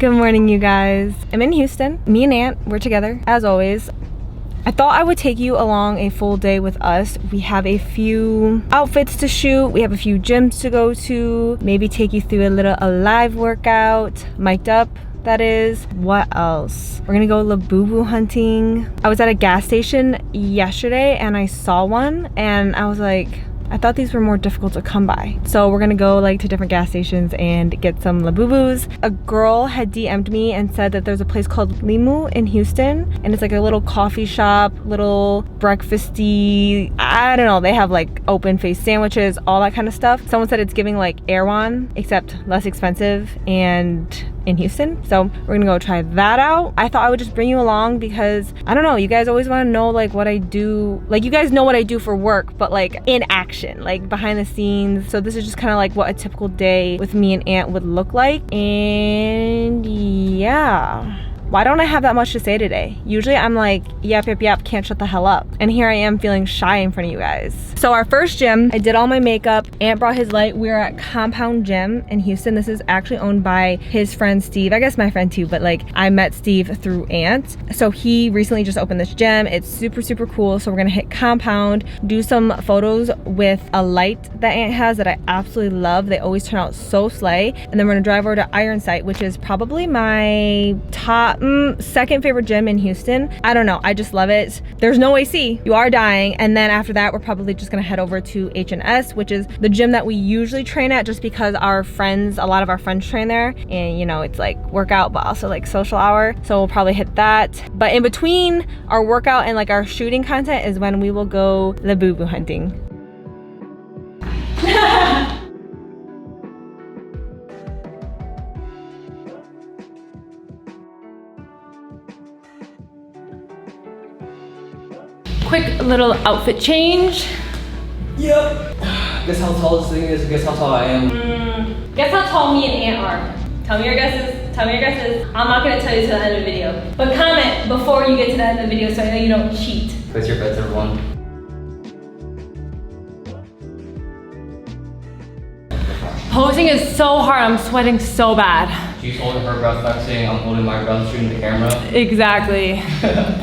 Good morning, you guys. I'm in Houston. Me and Aunt, we're together, as always. I thought I would take you along a full day with us. We have a few outfits to shoot. We have a few gyms to go to. Maybe take you through a live workout, mic'd up. That is. What else? We're gonna go labubu hunting. I was at a gas station yesterday and I saw one and I was like, I thought these were more difficult to come by. So we're gonna go like to different gas stations and get some labubus. A girl had DM'd me and said that there's a place called Limu in Houston and it's like a little coffee shop, little breakfasty, I don't know, they have like open face sandwiches, all that kind of stuff. Someone said it's giving like Erewhon, except less expensive and in Houston. So we're gonna go try that out. I thought I would just bring you along because I don't know, you guys always want to know like what I do. Like you guys know what I do for work, but like in action, like behind the scenes. So this is just kind of like what a typical day with me and Aunt would look like. And yeah. Why don't I have that much to say today? Usually I'm like, yap, can't shut the hell up. And here I am feeling shy in front of you guys. So our first gym, I did all my makeup. Aunt brought his light. We're at Compound Gym in Houston. This is actually owned by his friend Steve. I guess my friend too, but like I met Steve through Aunt. So he recently just opened this gym. It's super, super cool. So we're gonna hit Compound, do some photos with a light that Aunt has that I absolutely love. They always turn out so slay. And then we're gonna drive over to Iron Sight, which is probably my top, second favorite gym in Houston. I don't know, I just love it. There's no AC, you are dying. And then after that, we're probably just gonna head over to H&S, which is the gym that we usually train at just because our friends, a lot of our friends train there. And you know, it's like workout, but also like social hour. So we'll probably hit that. But in between our workout and like our shooting content is when we will go labubu hunting. Quick little outfit change. Yep. Guess how tall this thing is, guess how tall I am. Guess how tall me and Aunt are. Tell me your guesses, tell me your guesses. I'm not gonna tell you till the end of the video. But comment before you get to the end of the video so I know you don't cheat. Place your bets, everyone. Posing is so hard, I'm sweating so bad. She's holding her breath back saying, I'm holding my breath, shooting the camera. Exactly.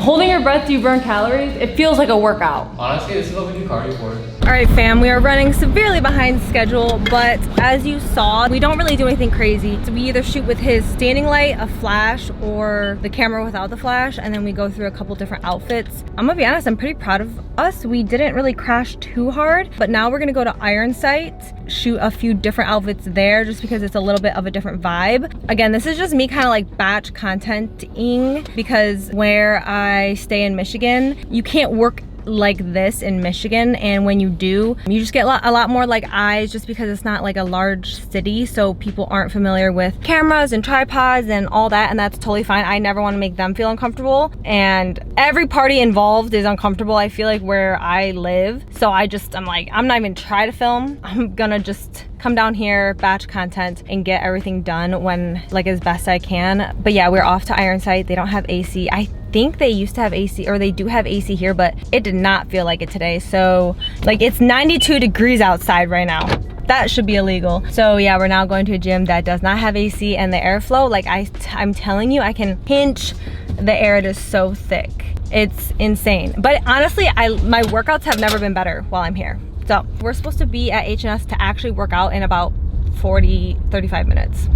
Holding your breath, do you burn calories? It feels like a workout. Honestly, this is what we do cardio for. All right, fam, we are running severely behind schedule, but as you saw, we don't really do anything crazy. So we either shoot with his standing light, a flash, or the camera without the flash, and then we go through a couple different outfits. I'm gonna be honest, I'm pretty proud of us. We didn't really crash too hard, but now we're gonna go to Iron Sight, shoot a few different outfits there just because it's a little bit of a different vibe. Again, this is just me kind of like batch contenting because where I stay in Michigan, you can't work like this in Michigan, and when you do, you just get a lot more like eyes just because it's not like a large city, so people aren't familiar with cameras and tripods and all that, and that's totally fine. I never want to make them feel uncomfortable, and every party involved is uncomfortable, I feel like, where I live. So I'm like, I'm not even try to film. I'm gonna just come down here, batch content, and get everything done when like as best I can. But yeah, we're off to Iron Sight. They don't have AC. I think they used to have AC, or they do have AC here, but it did not feel like it today. So like it's 92 degrees outside right now. That should be illegal. So yeah, we're now going to a gym that does not have AC, and the airflow, like I'm telling you, I can pinch the air. It is so thick. It's insane. But honestly, my workouts have never been better while I'm here. So we're supposed to be at H&S to actually work out in about 35 minutes.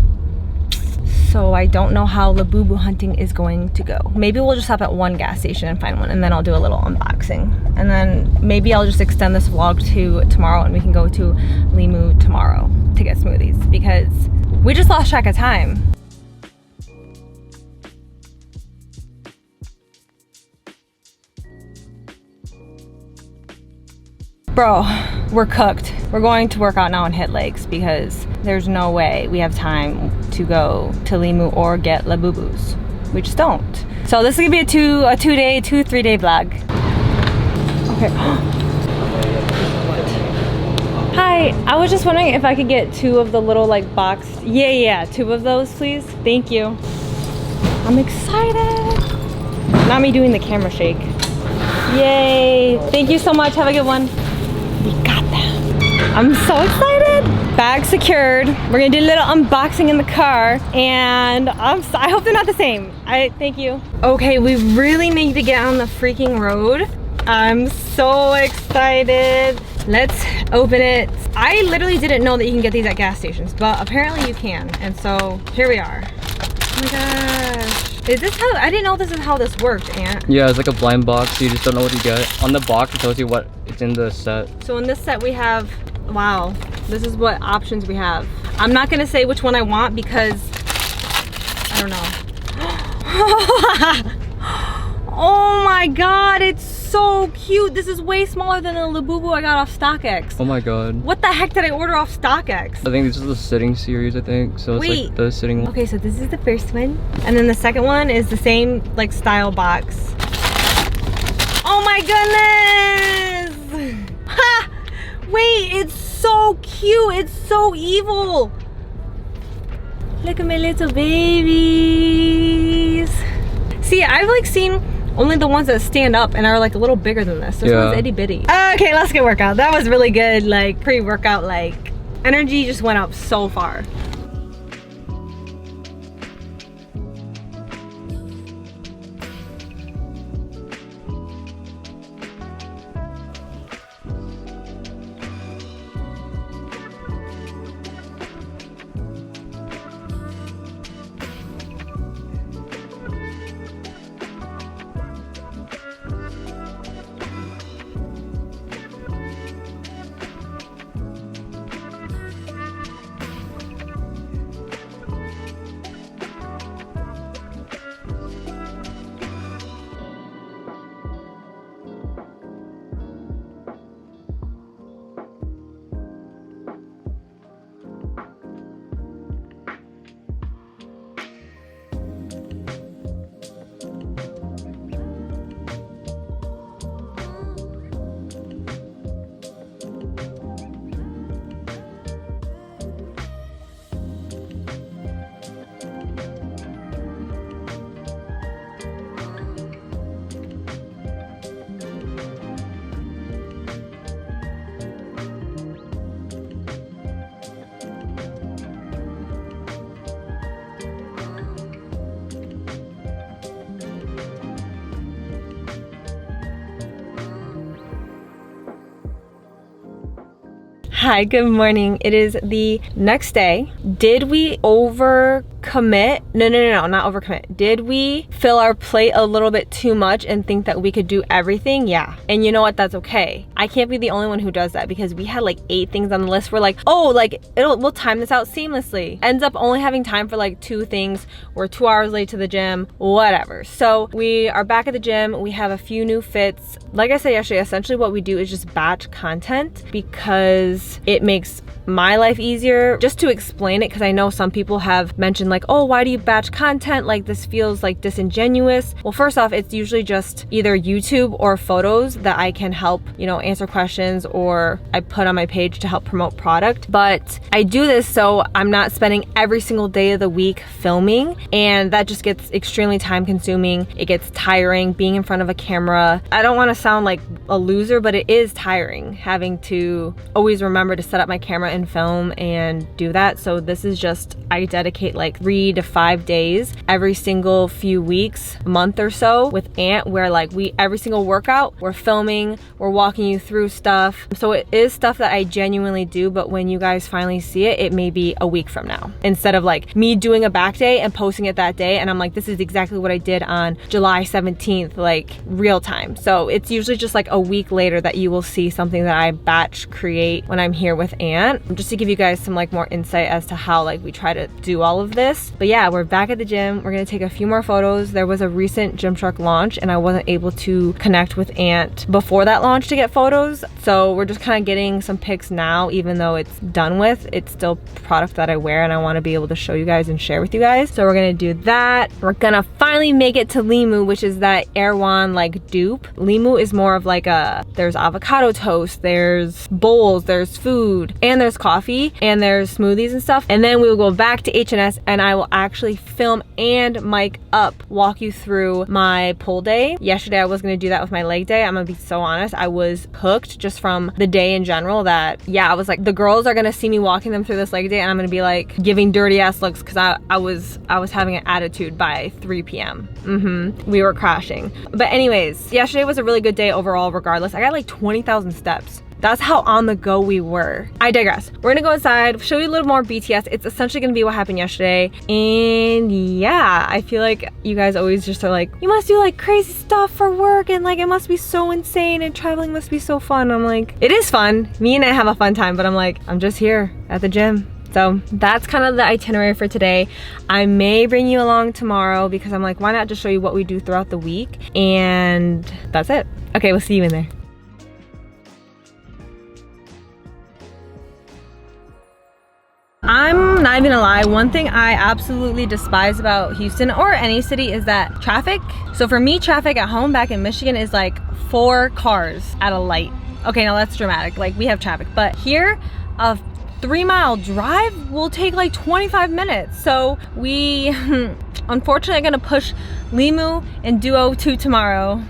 So I don't know how labubu hunting is going to go. Maybe we'll just stop at one gas station and find one, and then I'll do a little unboxing. And then maybe I'll just extend this vlog to tomorrow, and we can go to Limu tomorrow to get smoothies because we just lost track of time. Bro, we're cooked. We're going to work out now and hit legs because there's no way we have time to go to Limu or get labubus. We just don't. So this is gonna be a 3-day vlog. Okay. Hi, I was just wondering if I could get 2 of the little like boxed, yeah, 2 of those please. Thank you. I'm excited. Not me doing the camera shake. Yay, thank you so much, have a good one. We got them. I'm so excited. Bag secured. We're gonna do a little unboxing in the car, and I hope they're not the same. Thank you. Okay, we really need to get on the freaking road. I'm so excited. Let's open it. I literally didn't know that you can get these at gas stations, but apparently you can. And so here we are. Oh my gosh. Is this how, I didn't know this is how this worked, Aunt. Yeah, it's like a blind box, so you just don't know what you get. On the box, it tells you what it's in the set. So in this set we have, wow, this is what options we have. I'm not gonna say which one I want because, I don't know. Oh my God, it's so cute. This is way smaller than the Labubu I got off StockX. Oh my God. What the heck did I order off StockX? I think this is the sitting series, I think. So it's like the sitting one. Okay, so this is the first one. And then the second one is the same like style box. Oh my goodness! Ha! Wait, it's so cute. It's so evil. Look at my little babies. See, I've like seen only the ones that stand up and are like a little bigger than this. This one's itty bitty. Okay, let's get workout. That was really good, like pre-workout, like energy just went up so far. Hi, good morning. It is the next day. Did we overcommit? No, not overcommit. Did we fill our plate a little bit too much and think that we could do everything? Yeah. And you know what? That's okay. I can't be the only one who does that because we had like 8 things on the list. We're like, oh, like we'll time this out seamlessly. Ends up only having time for like 2 things. We're 2 hours late to the gym, whatever. So we are back at the gym. We have a few new fits. Like I said yesterday, essentially what we do is just batch content because it makes my life easier. Just to explain it, because I know some people have mentioned like, oh, why do you batch content? Like this feels like disingenuous. Well, first off, it's usually just either YouTube or photos that I can help, you know, answer questions or I put on my page to help promote product. But I do this so I'm not spending every single day of the week filming, and that just gets extremely time consuming. It gets tiring being in front of a camera. I don't want to sound like a loser, but it is tiring having to always remember to set up my camera and film and do that. So this is just, I dedicate like 3 to 5 days every single few weeks, month or so with Aunt, where like every single workout, we're filming, we're walking you through stuff. So it is stuff that I genuinely do, but when you guys finally see it, it may be a week from now. Instead of like me doing a back day and posting it that day, and I'm like, this is exactly what I did on July 17th, like real time. So it's usually just like a week later that you will see something that I batch create when I'm here with Aunt, just to give you guys some like more insight as to how like we try to do all of this. But yeah, we're back at the gym. We're gonna take a few more photos. There was a recent Gymshark launch and I wasn't able to connect with Aunt before that launch to get photos. So we're just kind of getting some pics now, even though it's done with. It's still product that I wear and I want to be able to show you guys and share with you guys. So we're gonna do that. We're gonna finally make it to Limu, which is that Erewhon like dupe. Limu is more of like there's avocado toast, there's bowls, there's food, and there's coffee, and there's smoothies and stuff. And then we will go back to H&S and and I will actually film and mic up, walk you through my pull day. Yesterday I was gonna do that with my leg day. I'm gonna be so honest, I was hooked just from the day in general that, yeah, I was like, the girls are gonna see me walking them through this leg day and I'm gonna be like giving dirty ass looks because I was having an attitude by 3 p.m. We were crashing. But anyways, yesterday was a really good day overall regardless. I got like 20,000 steps. That's how on the go we were. I digress. We're gonna go inside, show you a little more BTS. It's essentially gonna be what happened yesterday. And yeah, I feel like you guys always just are like, you must do like crazy stuff for work and like it must be so insane and traveling must be so fun. I'm like, it is fun. Me and I have a fun time, but I'm like, I'm just here at the gym. So that's kind of the itinerary for today. I may bring you along tomorrow because I'm like, why not just show you what we do throughout the week? And that's it. Okay, we'll see you in there. I'm not even gonna lie, one thing I absolutely despise about Houston or any city is that traffic. So for me, traffic at home back in Michigan is like 4 cars at a light. Okay, now that's dramatic, like we have traffic, but here, a 3-mile drive will take like 25 minutes. So we unfortunately are gonna push Limu and Duo to tomorrow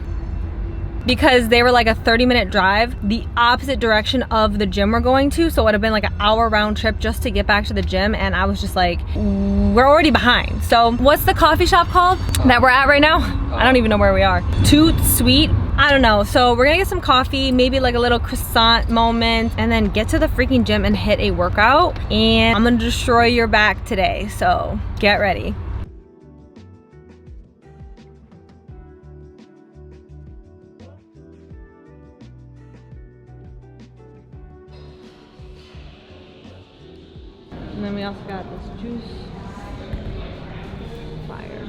because they were like a 30-minute drive the opposite direction of the gym we're going to. So it would have been like an hour round trip just to get back to the gym. And I was just like, we're already behind. So what's the coffee shop called that we're at right now? I don't even know where we are. Toot Sweet? I don't know. So we're gonna get some coffee, maybe like a little croissant moment, and then get to the freaking gym and hit a workout. And I'm gonna destroy your back today. So get ready. And then we also got this juice. Fire.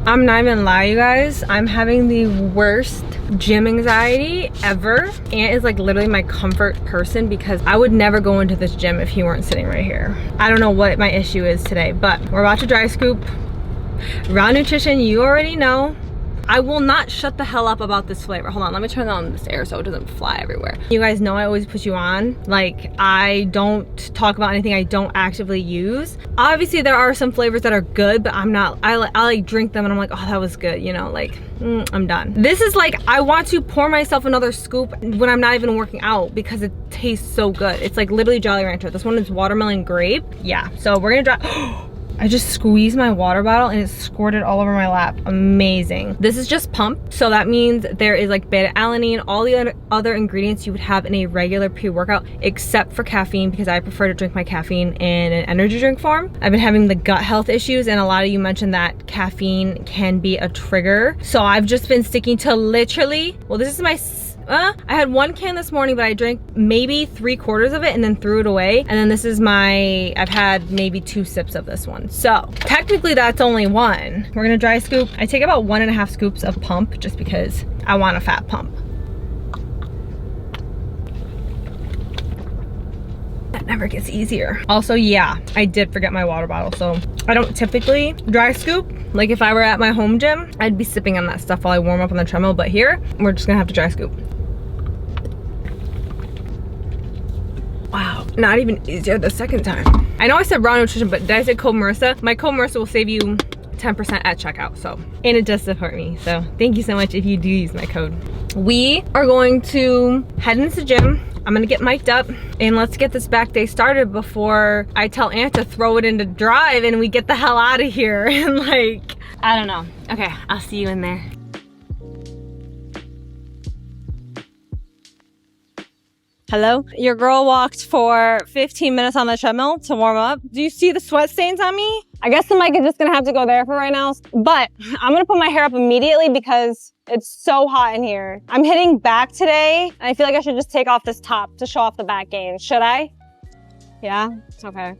I'm not even gonna lie, you guys. I'm having the worst gym anxiety ever. Aunt is like literally my comfort person because I would never go into this gym if he weren't sitting right here. I don't know what my issue is today, but we're about to dry scoop. Raw nutrition, you already know. I will not shut the hell up about this flavor. Hold on, let me turn on this air so it doesn't fly everywhere. You guys know I always put you on. Like, I don't talk about anything I don't actively use. Obviously, there are some flavors that are good, but I'm not, I like drink them and I'm like, oh, that was good, you know, like, I'm done. This is like, I want to pour myself another scoop when I'm not even working out because it tastes so good. It's like literally Jolly Rancher. This one is watermelon grape. Yeah, so we're gonna try. I just squeezed my water bottle and it squirted all over my lap. Amazing. This is just pump. So that means there is like beta-alanine, all the other ingredients you would have in a regular pre-workout, except for caffeine because I prefer to drink my caffeine in an energy drink form. I've been having the gut health issues and a lot of you mentioned that caffeine can be a trigger. So I've just been sticking to literally, well, this is my I had 1 can this morning, but I drank maybe 3/4 of it and then threw it away. And then this is I've had maybe 2 sips of this one. So technically that's only 1. We're gonna dry scoop. I take about 1.5 scoops of pump just because I want a fat pump. That never gets easier. Also, yeah, I did forget my water bottle. So I don't typically dry scoop. Like if I were at my home gym, I'd be sipping on that stuff while I warm up on the treadmill. But here, we're just gonna have to dry scoop. Wow, not even easier the second time. I know I said raw nutrition, but did I say code Marissa? My code Marissa will save you 10% at checkout, so. And it does support me, so thank you so much if you do use my code. We are going to head into the gym. I'm gonna get mic'd up and let's get this back day started before I tell Aunt to throw it into drive and we get the hell out of here. And like, I don't know. Okay, I'll see you in there. Hello? Your girl walked for 15 minutes on the treadmill to warm up. Do you see the sweat stains on me? I guess the mic is just gonna have to go there for right now, but I'm gonna put my hair up immediately because it's so hot in here. I'm hitting back today, and I feel like I should just take off this top to show off the back gains. Should I? Yeah? Okay.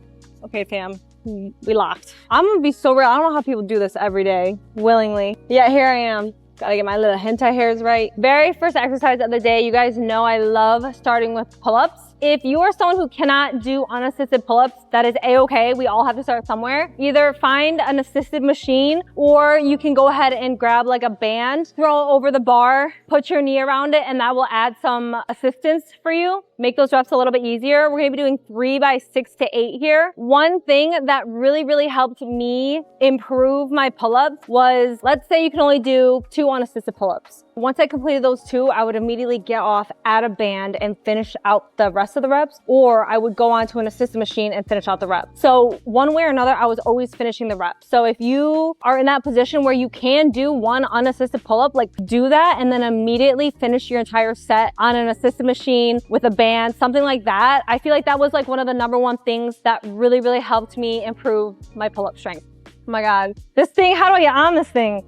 Okay, fam. We locked. I'm gonna be so real. I don't know how people do this every day, willingly. Yeah, here I am. Gotta get my little hentai hairs right. Very first exercise of the day. You guys know I love starting with pull-ups. If you are someone who cannot do unassisted pull-ups, that is a-okay. We all have to start somewhere. Either find an assisted machine, or you can go ahead and grab like a band, throw it over the bar, put your knee around it, and that will add some assistance for you. Make those reps a little bit easier. We're gonna be doing 3 by 6 to 8 here. One thing that really helped me improve my pull-ups was, let's say you can only do 2 unassisted pull-ups. Once I completed those 2, I would immediately get off, add a band, and finish out the rest of the reps, or I would go onto an assisted machine and finish out the reps. So one way or another, I was always finishing the reps. So if you are in that position where you can do 1 unassisted pull-up, like do that and then immediately finish your entire set on an assisted machine with a band, something like that. I feel like that was like one of the #1 things that really helped me improve my pull-up strength. Oh my God, this thing, how do I get on this thing?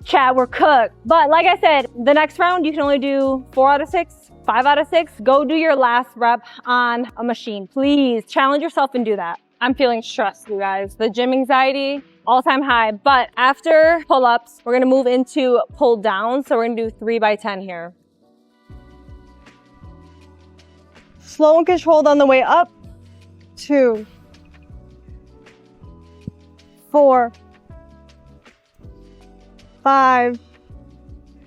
Chat, we're cooked. But like I said, the next round, you can only do 4 out of 6, 5 out of 6. Go do your last rep on a machine. Please challenge yourself and do that. I'm feeling stressed, you guys. The gym anxiety, all-time high. But after pull-ups, we're gonna move into pull down. So we're gonna do 3 by 10 here. Slow and controlled on the way up. 2, 4, 5,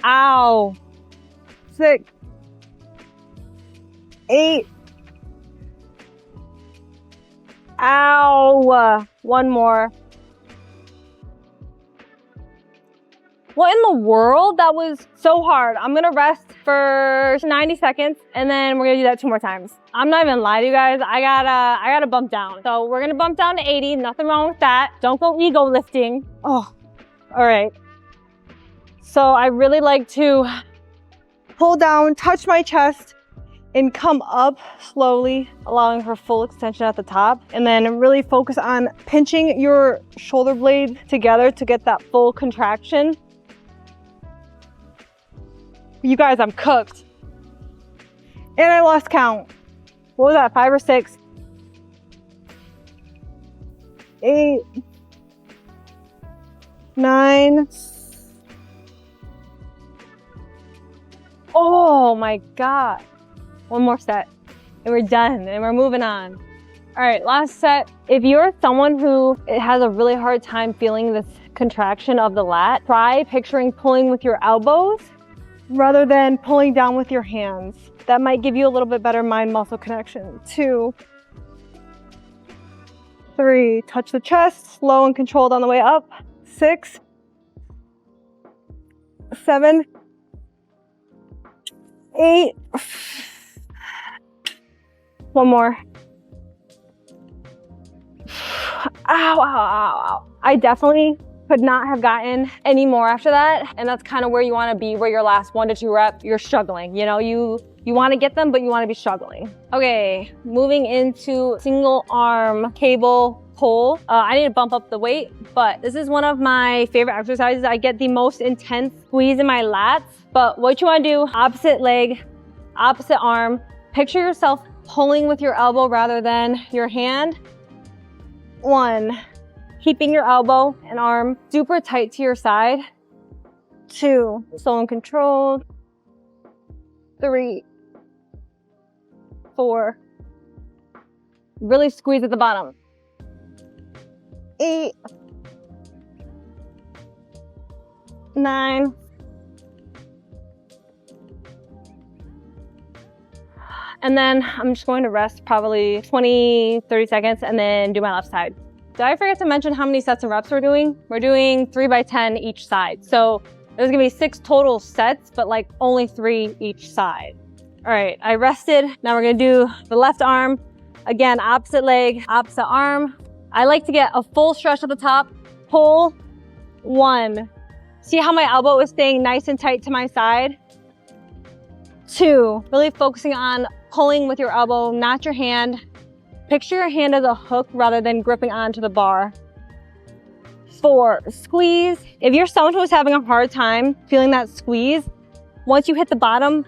ow, 6, 8, ow, 1 more. What in the world? That was so hard. I'm gonna rest for 90 seconds and then we're gonna do that 2 more times. I'm not even lying to you guys. I gotta bump down. So we're gonna bump down to 80, nothing wrong with that. Don't go ego lifting. Oh, all right. So I really like to pull down, touch my chest, and come up slowly, allowing for full extension at the top. And then really focus on pinching your shoulder blades together to get that full contraction. You guys, I'm cooked. And I lost count. What was that, 5 or 6? 8, 9. Oh my God. 1 more set and we're done and we're moving on. All right, last set. If you're someone who has a really hard time feeling this contraction of the lat, try picturing pulling with your elbows rather than pulling down with your hands. That might give you a little bit better mind-muscle connection. 2, 3, touch the chest, slow and controlled on the way up. 6, 7, 8. 1 more. Ow, ow, ow, ow. I definitely could not have gotten any more after that. And that's kind of where you want to be, where your last 1 to 2 reps, you're struggling. You know, you want to get them, but you want to be struggling. Okay, moving into single arm cable pull. I need to bump up the weight, but this is one of my favorite exercises. I get the most intense squeeze in my lats, but what you want to do, opposite leg, opposite arm, picture yourself pulling with your elbow rather than your hand. 1, keeping your elbow and arm super tight to your side. 2, slow and controlled. 3, 4, really squeeze at the bottom. 8, 9, and then I'm just going to rest probably 20, 30 seconds and then do my left side. Did I forget to mention how many sets and reps we're doing? We're doing 3 by 10 each side. So there's gonna be 6 total sets, but like only 3 each side. All right, I rested. Now we're gonna do the left arm. Again, opposite leg, opposite arm. I like to get a full stretch at the top. Pull. 1. See how my elbow is staying nice and tight to my side? 2, really focusing on pulling with your elbow, not your hand. Picture your hand as a hook rather than gripping onto the bar. 4, squeeze. If you're someone who's having a hard time feeling that squeeze, once you hit the bottom,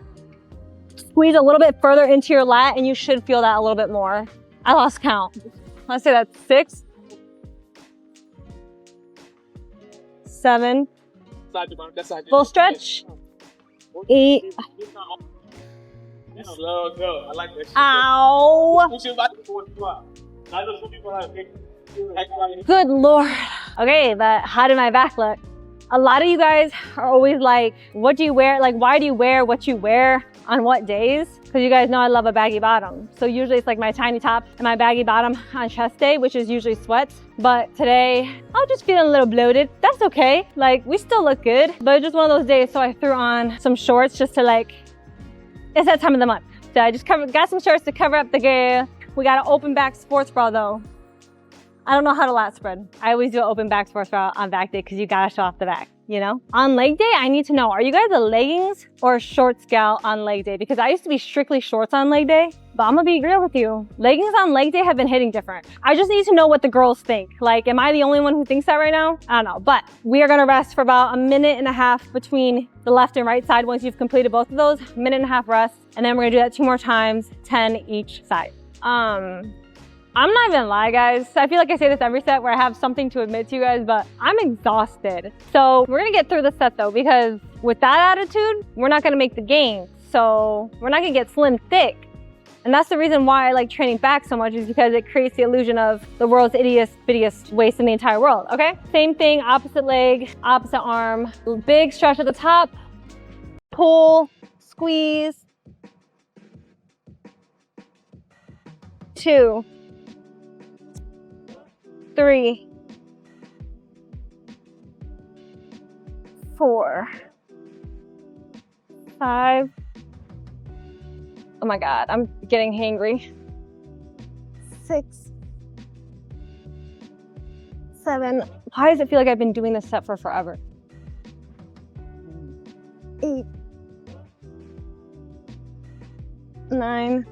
squeeze a little bit further into your lat and you should feel that a little bit more. I lost count. Let's say that's 6, 7, full stretch, 8. Slow, go. I like that shit. Ow. Good Lord. Okay, but how did my back look? A lot of you guys are always like, what do you wear? Like, why do you wear what you wear on what days? Because you guys know I love a baggy bottom. So usually it's like my tiny top and my baggy bottom on chest day, which is usually sweats. But today, I'm just feeling a little bloated. That's okay. Like, we still look good, but it's just one of those days. So I threw on some shorts just to like, it's that time of the month. So I just got some shorts to cover up the gear. We got an open back sports bra though. I don't know how to lat spread. I always do an open back sports bra on back day because you gotta show off the back, you know? On leg day, I need to know, are you guys a leggings or a shorts gal on leg day? Because I used to be strictly shorts on leg day, but I'm gonna be real with you. Leggings on leg day have been hitting different. I just need to know what the girls think. Like, am I the only one who thinks that right now? I don't know, but we are gonna rest for about 1.5 minutes between the left and right side. Once you've completed both of those, 1.5 minutes rest, and then we're gonna do that 2 more times, 10 each side. I'm not even lie, guys. I feel like I say this every set where I have something to admit to you guys, but I'm exhausted. So we're gonna get through the set though, because with that attitude, we're not gonna make the gains. So we're not gonna get slim thick. And that's the reason why I like training back so much, is because it creates the illusion of the world's bittiest waist in the entire world, okay? Same thing, opposite leg, opposite arm. Big stretch at the top, pull, squeeze. 2, 3, 4, 5. Oh my God, I'm getting hangry. 6, 7. Why does it feel like I've been doing this set for forever? 8, 9.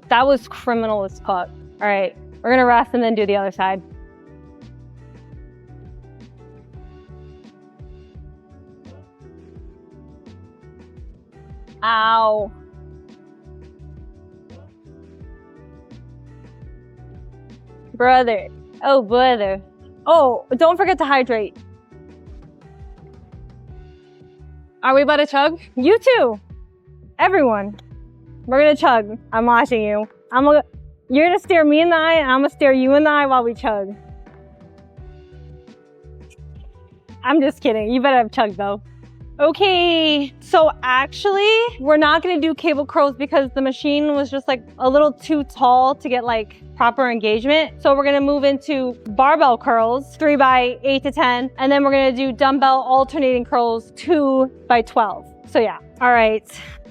That was criminal as fuck. All right, we're gonna rest and then do the other side. Ow. Brother. Oh, brother. Oh, don't forget to hydrate. Are we about to chug? You too. Everyone. We're gonna chug. I'm watching you. You're gonna stare me in the eye and I'm gonna stare you in the eye while we chug. I'm just kidding. You better have chugged though. Okay, so actually, we're not gonna do cable curls because the machine was just like a little too tall to get like proper engagement. So we're gonna move into barbell curls, 3 by 8 to 10, and then we're gonna do dumbbell alternating curls, 2 by 12. So yeah, all right.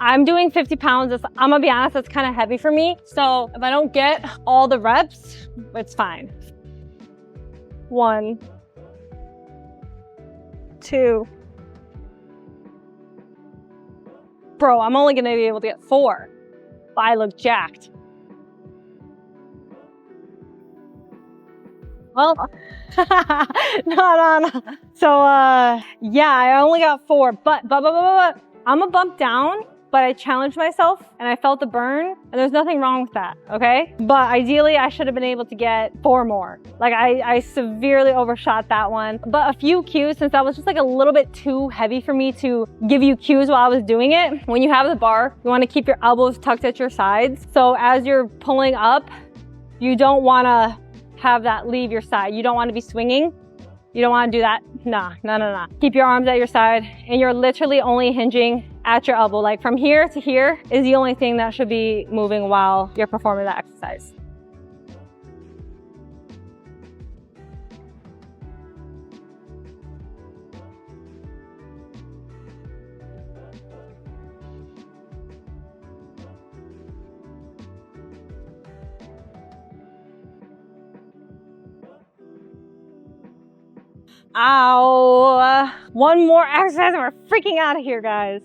I'm doing 50 pounds. I'm gonna be honest, that's kind of heavy for me. So if I don't get all the reps, it's fine. 1, 2. Bro, I'm only gonna be able to get 4, but I look jacked. Well, no. So, yeah, I only got 4, but I'm a bump down, but I challenged myself and I felt the burn, and there's nothing wrong with that, okay? But ideally, I should have been able to get 4 more. Like, I severely overshot that one. But a few cues, since that was just like a little bit too heavy for me to give you cues while I was doing it. When you have the bar, you wanna keep your elbows tucked at your sides. So as you're pulling up, you don't wanna have that leave your side. You don't wanna be swinging. You don't wanna do that. Nah. Keep your arms at your side, and you're literally only hinging at your elbow. Like from here to here is the only thing that should be moving while you're performing that exercise. Ow. One more exercise and we're freaking out of here, guys.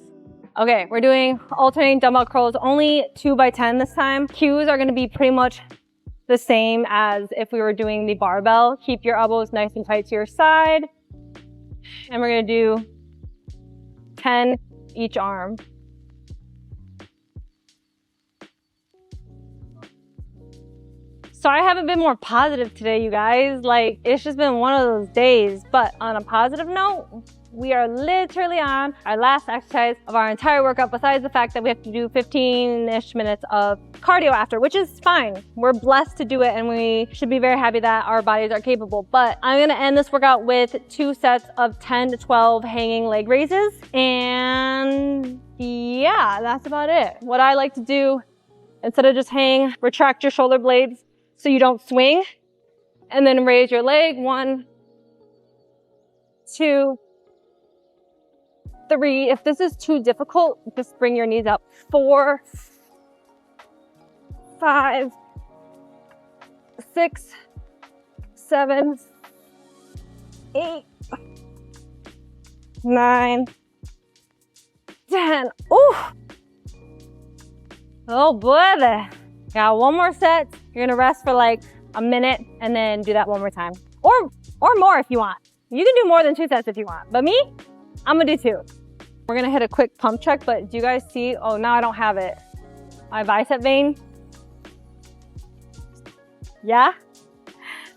Okay, we're doing alternating dumbbell curls, only 2 by 10 this time. Cues are gonna be pretty much the same as if we were doing the barbell. Keep your elbows nice and tight to your side. And we're gonna do 10 each arm. Sorry I haven't been more positive today, you guys. Like, it's just been one of those days. But on a positive note, we are literally on our last exercise of our entire workout, besides the fact that we have to do 15-ish minutes of cardio after, which is fine. We're blessed to do it, and we should be very happy that our bodies are capable. But I'm gonna end this workout with 2 sets of 10 to 12 hanging leg raises. And yeah, that's about it. What I like to do, instead of just hang, retract your shoulder blades so you don't swing, and then raise your leg. 1, 2, 3. If this is too difficult, just bring your knees up. 4, 5, 6, 7, 8, 9, 10. Ooh. Oh boy. Got 1 more set. You're gonna rest for like a minute and then do that 1 more time. Or more if you want. You can do more than 2 sets if you want. But me, I'm gonna do 2. We're gonna hit a quick pump check, but do you guys see? Oh, now I don't have it. My bicep vein. Yeah?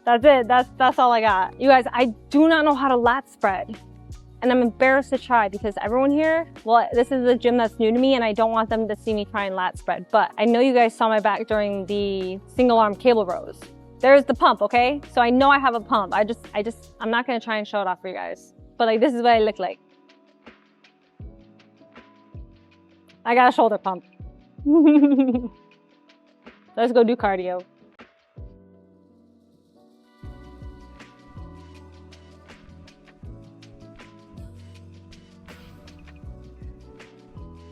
That's it. That's all I got. You guys, I do not know how to lat spread. And I'm embarrassed to try because everyone here, well, this is a gym that's new to me and I don't want them to see me try and lat spread. But I know you guys saw my back during the single arm cable rows. There's the pump, okay? So I know I have a pump. I'm not gonna try and show it off for you guys. But like, this is what I look like. I got a shoulder pump. Let's go do cardio.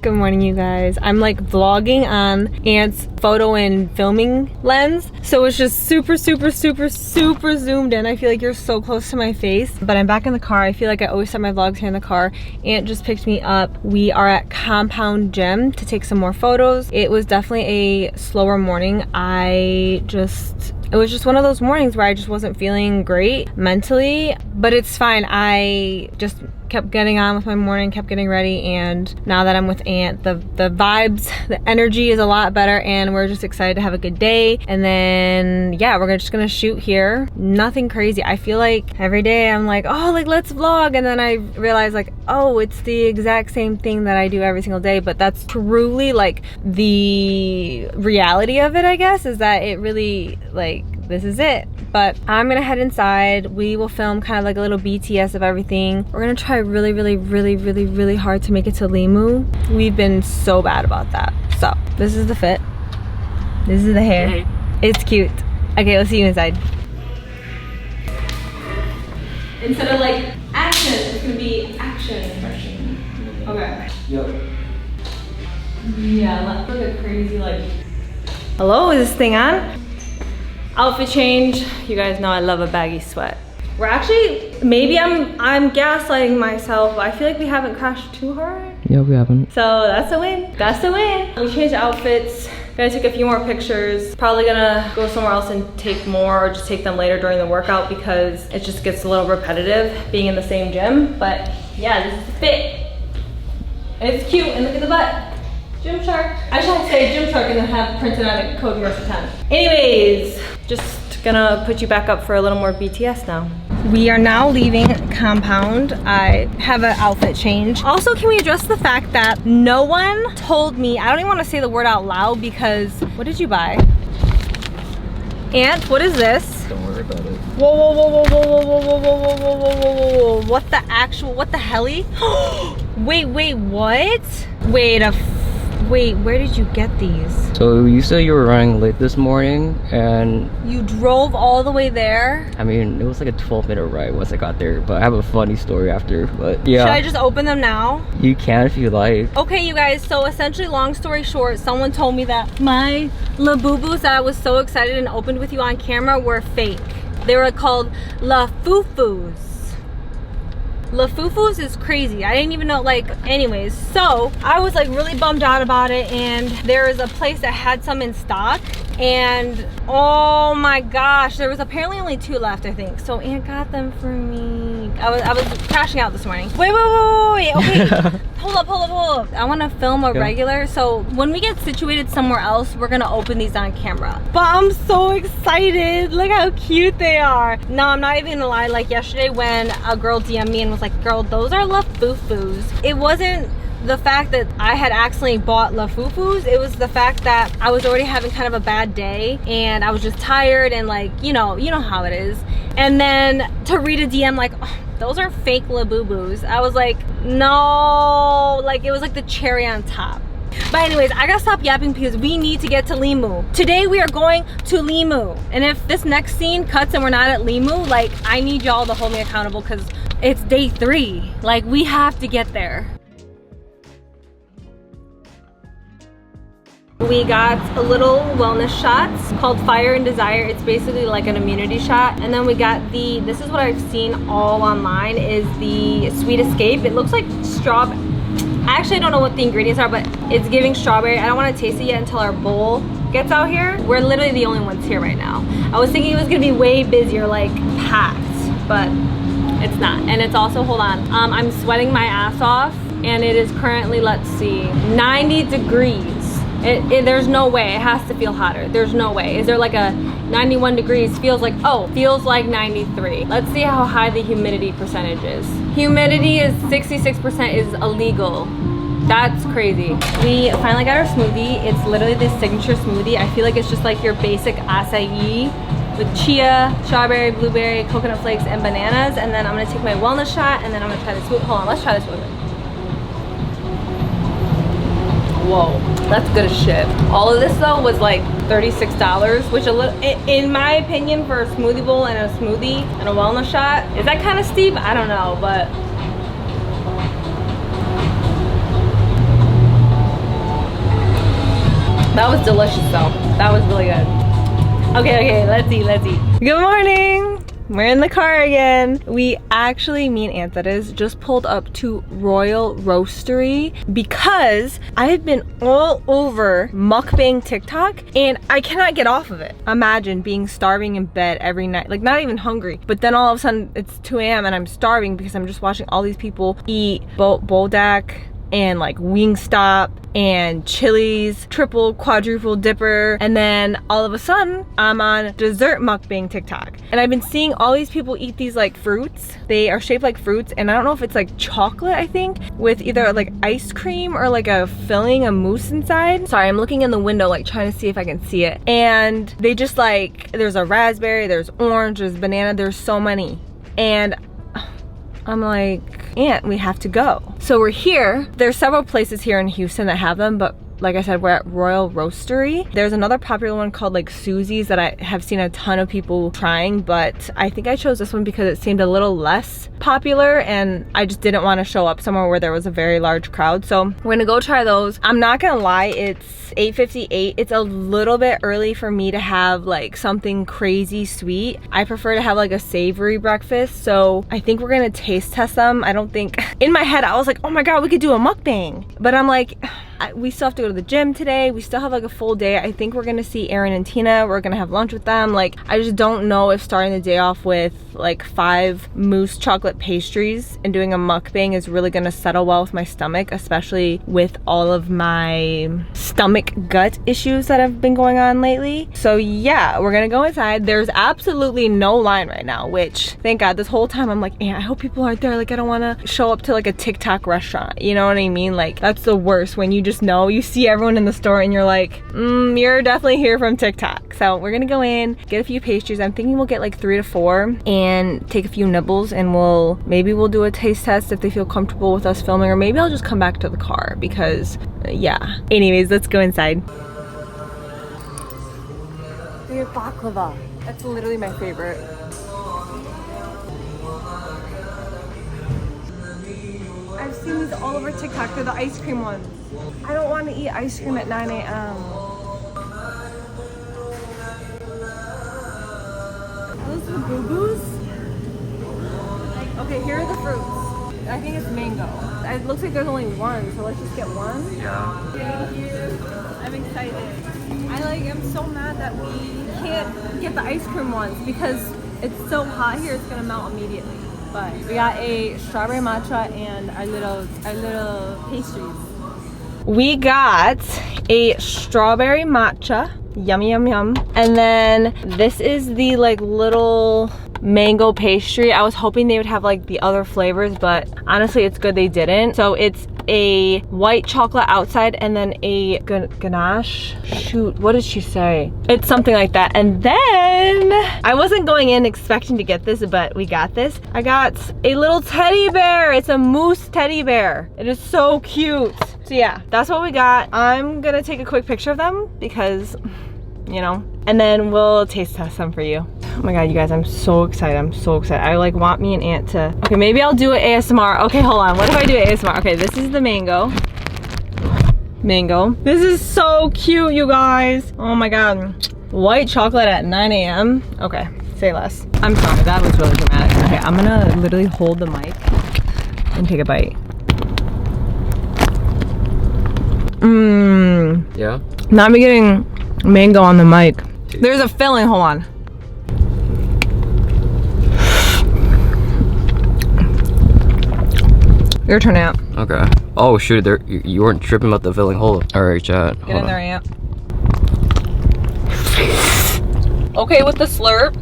Good morning, you guys. I'm like vlogging on Aunt's photo and filming lens, so it's just super zoomed in. I feel like you're so close to my face, but I'm back in the car. I feel like I always start my vlogs here in the car. Aunt just picked me up. We are at Compound Gym to take some more photos. It was definitely a slower morning. It was just one of those mornings where I just wasn't feeling great mentally, but it's fine. I just kept getting on with my morning, kept getting ready, and now that I'm with Aunt, the vibes, the energy is a lot better, and we're just excited to have a good day. And then, yeah, we're just gonna shoot here. Nothing crazy. I feel like every day I'm like, oh, like, let's vlog, and then I realize like, oh, it's the exact same thing that I do every single day. But that's truly like the reality of it, I guess, is that it really, like, this is it. But I'm gonna head inside. We will film kind of like a little BTS of everything. We're gonna try really hard to make it to Limu. We've been so bad about that. So this is the fit. This is the hair. Hey. It's cute. Okay, let's see you inside. Instead of like action, it's gonna be action. Okay. Yep. Yeah, let's look at crazy like. Hello, is this thing on? Outfit change. You guys know I love a baggy sweat. We're actually, maybe I'm gaslighting myself, but I feel like we haven't crashed too hard. Yeah, we haven't. So that's a win. That's the win. We changed outfits. Gonna take a few more pictures. Probably gonna go somewhere else and take more, or just take them later during the workout because it just gets a little repetitive being in the same gym. But yeah, this is the fit. It's cute, and look at the butt. Gymshark. I should say Gymshark and then have printed on it code Marissa 10. Anyways, just gonna put you back up for a little more BTS now. We are now leaving Compound. I have an outfit change. Also, can we address the fact that no one told me, I don't even want to say the word out loud because, what did you buy? Aunt, what is this? Don't worry about it. Whoa. What the actual, what the helly? Wait, what? Wait, where did you get these? So you said you were running late this morning, and You drove all the way there? I mean, it was like a 12-minute ride once I got there, but I have a funny story after, but yeah. Should I just open them now? You can if you like. Okay, you guys, so essentially, long story short, someone told me that my Labubus that I was so excited and opened with you on camera were fake. They were called La Fufus. La Fufus is crazy. I didn't even know, like, anyways. So I was like really bummed out about it, and there is a place that had some in stock, and oh my gosh, there was apparently only 2 left, I think. So Aunt got them for me. I was crashing out this morning. Wait, okay. Hold up. I want to film a regular, so when we get situated somewhere else, we're gonna open these on camera. But I'm so excited. Look how cute they are. No, I'm not even gonna lie. Like yesterday when a girl DM'd me and was like, girl, those are Lafufus. It wasn't the fact that I had accidentally bought Lafufus. It was the fact that I was already having kind of a bad day and I was just tired and like, you know how it is. And then to read a DM like, oh, those are fake Labubus. I was like, no, like it was like the cherry on top. But anyways, I gotta stop yapping because we need to get to Limu. Today we are going to Limu. And if this next scene cuts and we're not at Limu, like I need y'all to hold me accountable because it's day 3. Like we have to get there. We got a little wellness shots called Fire and Desire. It's basically like an immunity shot. And then we got this is what I've seen all online, is the Sweet Escape. It looks like strawberry. I actually don't know what the ingredients are, but it's giving strawberry. I don't want to taste it yet until our bowl gets out here. We're literally the only ones here right now. I was thinking it was gonna be way busier, like packed, but it's not. And it's also, hold on, I'm sweating my ass off and it is currently, let's see, 90 degrees. There's no way, it has to feel hotter. There's no way. Is there like a 91 degrees, feels like 93. Let's see how high the humidity percentage is. Humidity is 66% is illegal. That's crazy. We finally got our smoothie. It's literally the signature smoothie. I feel like it's just like your basic acai with chia, strawberry, blueberry, coconut flakes, and bananas. And then I'm gonna take my wellness shot and then I'm gonna try the smoothie. Hold on, let's try this smoothie. Whoa, that's good as shit. All of this though was like $36, which in my opinion for a smoothie bowl and a smoothie and a wellness shot, is that kind of steep? I don't know, but that was delicious though. That was really good. Okay, let's eat. Good morning. We're in the car again. We actually, me and Aunt that is, just pulled up to Royal Roastery because I have been all over mukbang TikTok and I cannot get off of it. Imagine being starving in bed every night, like not even hungry, but then all of a sudden it's 2 a.m. and I'm starving because I'm just watching all these people eat Boldak and like Wingstop and Chili's triple quadruple dipper, and then all of a sudden I'm on dessert mukbang TikTok and I've been seeing all these people eat these like fruits. They are shaped like fruits and I don't know if it's like chocolate, I think, with either like ice cream or like a filling, a mousse inside. Sorry, I'm looking in the window like trying to see if I can see it, and they just like, there's a raspberry, there's orange, there's banana, there's so many, and I'm like, Aunt, we have to go. So we're here. There's several places here in Houston that have them, but like I said, we're at Royal Roastery. There's another popular one called like Susie's that I have seen a ton of people trying, but I think I chose this one because it seemed a little less popular and I just didn't want to show up somewhere where there was a very large crowd. So we're gonna go try those. I'm not gonna lie, it's 8:58. It's a little bit early for me to have like something crazy sweet. I prefer to have like a savory breakfast, so I think we're gonna taste test them. I don't think, in my head I was like, oh my god, we could do a mukbang, but I'm like, we still have to go to the gym today. We still have like a full day. I think we're gonna see Aaron and Tina. We're gonna have lunch with them. Like, I just don't know if starting the day off with like 5 mousse chocolate pastries and doing a mukbang is really gonna settle well with my stomach, especially with all of my stomach gut issues that have been going on lately. So yeah, we're gonna go inside. There's absolutely no line right now, which thank God. This whole time I'm like, I hope people aren't there. Like, I don't wanna show up to like a TikTok restaurant. You know what I mean? Like, that's the worst when you just know, you see everyone in the store and you're like, you're definitely here from TikTok. So we're gonna go in, get a few pastries. I'm thinking we'll get like 3 to 4 and take a few nibbles, and maybe we'll do a taste test if they feel comfortable with us filming, or maybe I'll just come back to the car because yeah. Anyways, let's go inside. Your baklava. That's literally my favorite. I've seen these all over TikTok. They're the ice cream ones. I don't want to eat ice cream at 9 a.m. Are those the boo-boos? Okay, here are the fruits. I think it's mango. It looks like there's only one, so let's just get one. Yeah. Thank you. I'm excited. I'm so mad that we can't get the ice cream ones because it's so hot here, it's gonna melt immediately. but we got a strawberry matcha and our little pastries. We got a strawberry matcha, yummy yum yum, and then this is the like little mango pastry. I was hoping they would have like the other flavors, but honestly it's good they didn't. So it's a white chocolate outside and then a ganache. Shoot, what did she say? It's something like that. And then I wasn't going in expecting to get this, but we got this. I got a little teddy bear. It's a moose teddy bear. It is so cute. So yeah, that's what we got. I'm gonna take a quick picture of them because, you know, and then we'll taste test them for you. Oh my god, you guys, I'm so excited. I'm so excited. I like want me and Aunt to, okay, maybe I'll do it ASMR. Okay, hold on. What if I do it ASMR? Okay, this is the mango. Mango. This is so cute, you guys. Oh my god. White chocolate at 9 a.m. Okay, say less. I'm sorry, that was really dramatic. Okay, I'm gonna literally hold the mic and take a bite. Mmm. Yeah? Now I'm getting mango on the mic. There's a filling, hold on. Your turn, Aunt. Okay. Oh shoot, you weren't tripping about the filling. Hold on. Alright, chat. Get in there, Aunt. Okay, with the slurp.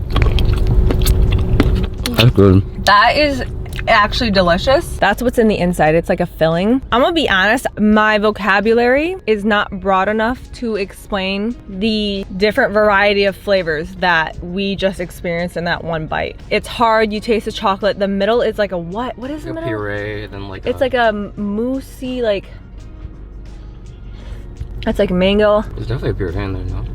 That's good. That is actually delicious. That's what's in the inside. It's like a filling. I'm gonna be honest, my vocabulary is not broad enough to explain the different variety of flavors that we just experienced in that one bite. It's hard, you taste the chocolate. The middle is like a what? What is the middle? Puree, then like it's like a moussey, like, it's like mango. There's definitely a puree in there, no?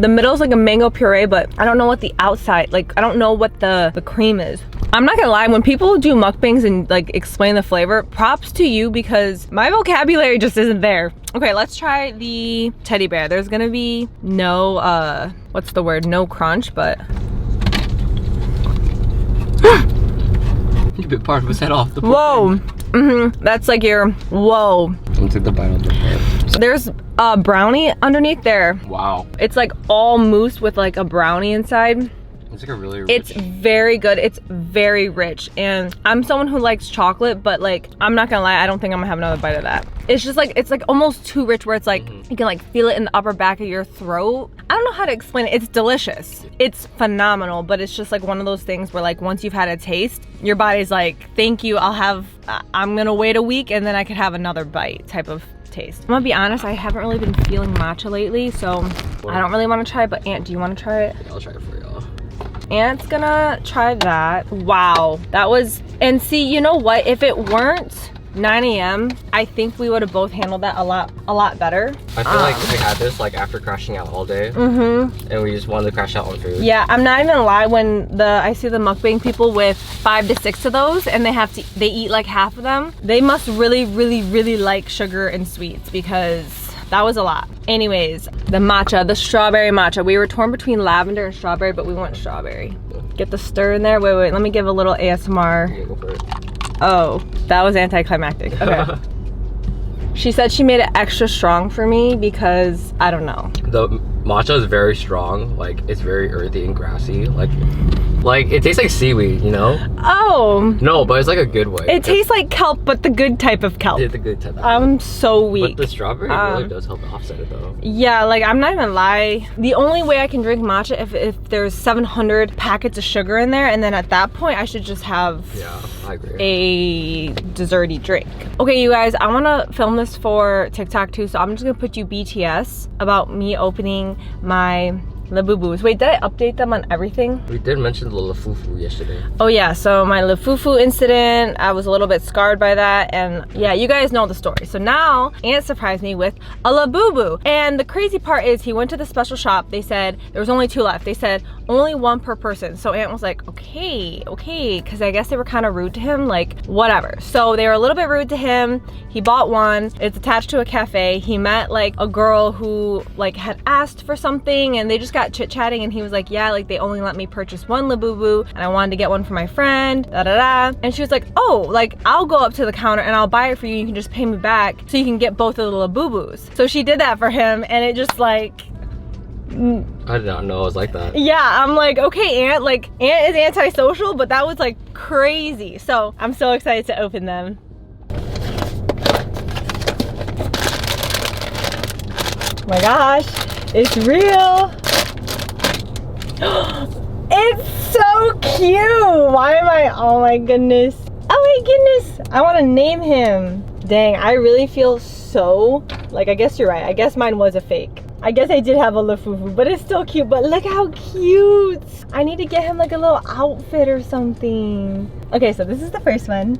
The middle is like a mango puree, but I don't know what the outside, like, I don't know what the cream is. I'm not gonna lie, when people do mukbangs and like explain the flavor, props to you because my vocabulary just isn't there. Okay, let's try the teddy bear. There's gonna be no, what's the word? No crunch, but. You bit part of his head off the plate. Whoa. That's like your, whoa. Let me take the bite of the part. There's a brownie underneath there. Wow. It's like all mousse with like a brownie inside. It's like a really rich. It's very good. It's very rich. And I'm someone who likes chocolate, but like, I'm not gonna lie, I don't think I'm gonna have another bite of that. It's just like, it's like almost too rich where it's like, you can like feel it in the upper back of your throat. I don't know how to explain it. It's delicious. It's phenomenal, but it's just like one of those things where like once you've had a taste, your body's like, thank you, I'm gonna wait a week and then I could have another bite type of taste. I'm gonna be honest, I haven't really been feeling matcha lately, so I don't really want to try it, but Aunt, do you want to try it? I'll try it for y'all. Aunt's gonna try that. Wow, that was, and see, you know what? If it weren't 9 a.m., I think we would have both handled that a lot better. I feel like we had this like after crashing out all day, and we just wanted to crash out on food. Yeah, I'm not even gonna lie, when I see the mukbang people with 5 to 6 of those and they eat like half of them, they must really like sugar and sweets because that was a lot. Anyways, the matcha, the strawberry matcha. We were torn between lavender and strawberry, but we went strawberry. Get the stir in there. Wait, let me give a little ASMR. Yeah, go for it. Oh, that was anticlimactic. Okay. She said she made it extra strong for me because, I don't know. The matcha is very strong. Like, it's very earthy and grassy. Like it tastes like seaweed, you know? Oh. No, but it's like a good way. It tastes like kelp, but the good type of kelp. Yeah, the good type of kelp. I'm so weak. But the strawberry really does help offset it though. Yeah, like I'm not even lie. The only way I can drink matcha if there's 700 packets of sugar in there, and then at that point I should just have I agree. a desserty drink. Okay, you guys, I wanna film this for TikTok too, so I'm just gonna put you BTS about me opening my Labubu's. Wait, did I update them on everything? We did mention the Lafufu yesterday. Oh yeah, so my Lafufu incident, I was a little bit scarred by that, and yeah, you guys know the story. So now, Aunt surprised me with a Labubu. And the crazy part is he went to the special shop, they said there was only 2 left. They said only 1 per person. So Aunt was like, okay, because I guess they were kind of rude to him, like whatever. So they were a little bit rude to him. He bought one, it's attached to a cafe. He met like a girl who like had asked for something and they just got chit-chatting, and he was like, yeah, like they only let me purchase 1 Labubu and I wanted to get one for my friend, And she was like, oh, like I'll go up to the counter and I'll buy it for you. You can just pay me back so you can get both of the Labubus. So she did that for him, and it just like I did not know it was like that. Yeah, I'm like, okay, Aunt, like, Aunt is antisocial, but that was like crazy. So I'm so excited to open them. Oh my gosh, it's real. It's so cute. Why am I, oh my goodness. Oh my goodness, I want to name him. Dang, I really feel so, like, I guess you're right. I guess mine was a fake. I guess I did have a Lafufu, but it's still cute. But look how cute. I need to get him like a little outfit or something. Okay, so this is the first one.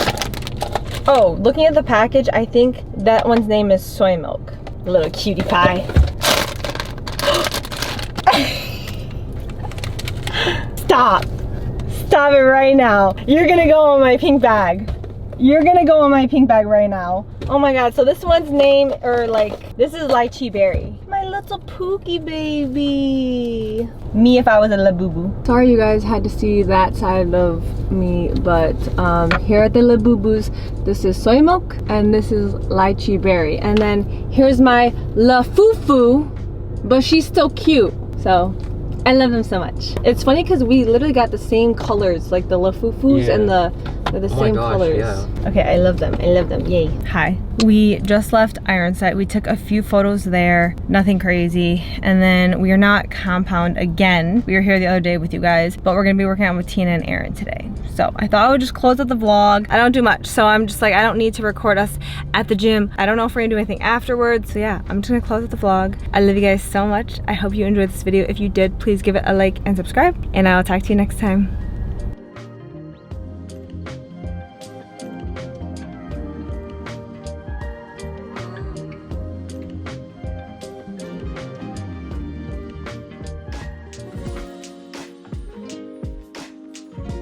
Oh, looking at the package, I think that one's name is Soy Milk. Little cutie pie. Stop. Stop it right now. You're gonna go on my pink bag. You're gonna go on my pink bag right now. Oh my god, so this one's name, or like, this is Lychee Berry. My little Pookie baby. Me if I was a Labubu. Sorry you guys had to see that side of me, but here are the Labubus. This is Soy Milk, and this is Lychee Berry. And then here's my Lafufu, but she's still cute. So, I love them so much. It's funny because we literally got the same colors, like the Lafufus and they're the same colors. Yeah. Okay, I love them. I love them. Yay. Hi. We just left Ironside. We took a few photos there. Nothing crazy. And then we are not compound again. We were here the other day with you guys, but we're gonna be working out with Tina and Aaron today. So I thought I would just close out the vlog. I don't do much, so I'm just like, I don't need to record us at the gym. I don't know if we're gonna do anything afterwards. So yeah, I'm just gonna close out the vlog. I love you guys so much. I hope you enjoyed this video. If you did, please give it a like and subscribe, and I'll talk to you next time.